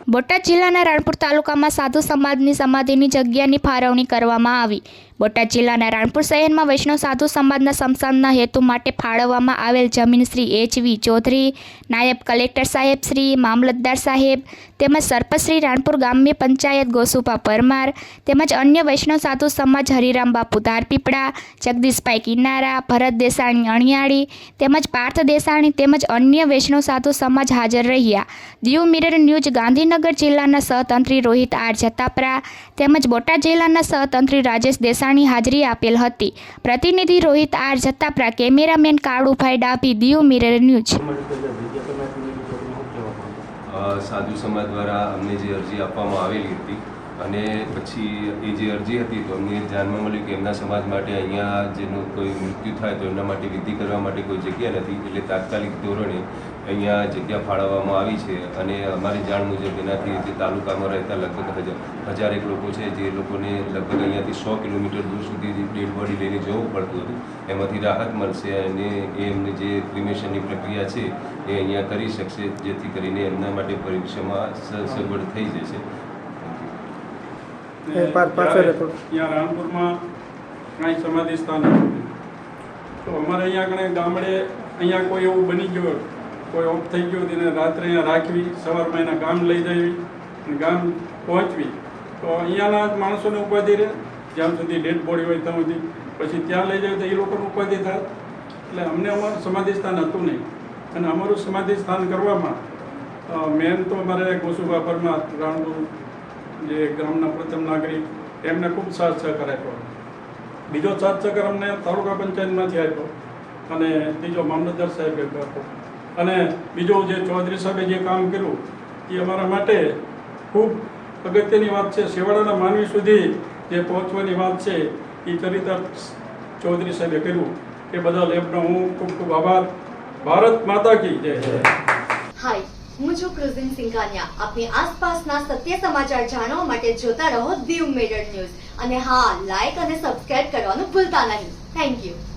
બોટાદ જિલ્લાના રાણપુર તાલુકામાં સાધુ સમાજની સમાધિની જગ્યાની ફાળવણી કરવામાં આવી। બોટાદ જિલ્લાના રાણપુર શહેરમાં વૈષ્ણવ સાધુ સમાજના સ્મશાનના હેતુ માટે ફાળવવામાં આવેલ જમીન શ્રી એચ.વી. ચૌધરી, નાયબ કલેક્ટર સાહેબ શ્રી, મામલતદાર સાહેબ તેમજ સરપંચ શ્રી રાણપુર ગ્રામ્ય પંચાયત ગોસુભા પરમાર તેમજ અન્ય વૈષ્ણવ સાધુ સમાજ હરિરામ બાપુ ધારપીપળા, જગદીશભાઈ કિનારા, ભરત દેસાણી અણિયાળી તેમજ પાર્થ દેસાણી તેમજ અન્ય વૈષ્ણવ સાધુ સમાજ હાજર રહ્યા। દીવ મિરર ન્યૂઝ ગાંધીનગર જિલ્લાના સહતંત્રી રોહિત આર જતાપરા તેમજ બોટાદ જિલ્લાના સહતંત્રી રાજેશ દેસાણી હાજરી આપેલ હતી। પ્રતિનિધિ Rohit R Jatapara, cameraman Kalubhai Dabhi, Diu mirror news. સાધુ સમાજ દ્વારા અમને જે અરજી આપવામાં આવેલી હતી અને પછી એ જે અરજી હતી તો અમને ધ્યાનમાં મળ્યું કે એમના સમાજ માટે અહીંયા જેનું કોઈ મૃત્યુ થાય તો એમના માટે વિધિ કરવા માટે કોઈ જગ્યા નથી, એટલે તાત્કાલિક ધોરણે અહીંયા જગ્યા ફાળવવામાં આવી છે। અને અમારી જાણ મુજબ એનાથી જે તાલુકામાં રહેતા લગભગ 1000 લોકો છે, જે લોકોને લગભગ અહીંયાથી 100 કિલોમીટર દૂર સુધી ડેડ બોડી લઈને જવું પડતું હતું, એમાંથી રાહત મળશે અને એમને જે ક્રિમેશનની પ્રક્રિયા છે એ અહીંયા કરી શકશે, જેથી કરીને એમના માટે ભવિષ્યમાં સગવડ થઈ જશે। यहाँ रामपुर में कई समाधि स्थान तो अमरे अँ गामड़े अँ कोई एवं बनी गयो, कोई ऑफ थी गयो तेने रात्रे अँ राखवी, सवार में एना गाम लई जावी, गाम पहुँचवी तो अँ माणसों ने उपाधि रहे ज्यां सुधी डेड बॉडी हो ત્યાં સુધી પછી ત્યાં લઈ જાય તો એ લોકોને ઉપાધિ થાય। એટલે અમને અમારું સમાધિ સ્થાન હતું નહીં અને અમારું સમાધિ સ્થાન કરવામાં મેન તો અમારે ગોસુભા પરમાર રાણપુર જે ગામના પ્રથમ નાગરિક એમને ખૂબ સાથ સહકાર આપ્યો। બીજો સાથ સહકાર અમને તાલુકા પંચાયતમાંથી આપ્યો અને ત્રીજો મામલતદાર સાહેબે આપ્યો અને બીજો જે ચૌધરી સાહેબે જે કામ કર્યું એ અમારા માટે ખૂબ અગત્યની વાત છે। છેવાડાના માનવી સુધી જે પહોંચવાની વાત છે એ ચરિતાર્થ ચૌધરી સાહેબે કર્યું એ બદલ એમનો હું ખૂબ ખૂબ આભાર। ભારત માતા કી જય। હાય, હું છું ક્રુઝિન સિંઘાનિયા। આપની આસપાસના સત્ય સમાચાર જાણવા માટે જોતા રહો દીવ મિરર ન્યૂઝ અને હા, લાઈક અને સબસ્ક્રાઇબ કરવાનું ભૂલતા નહીં। Thank you.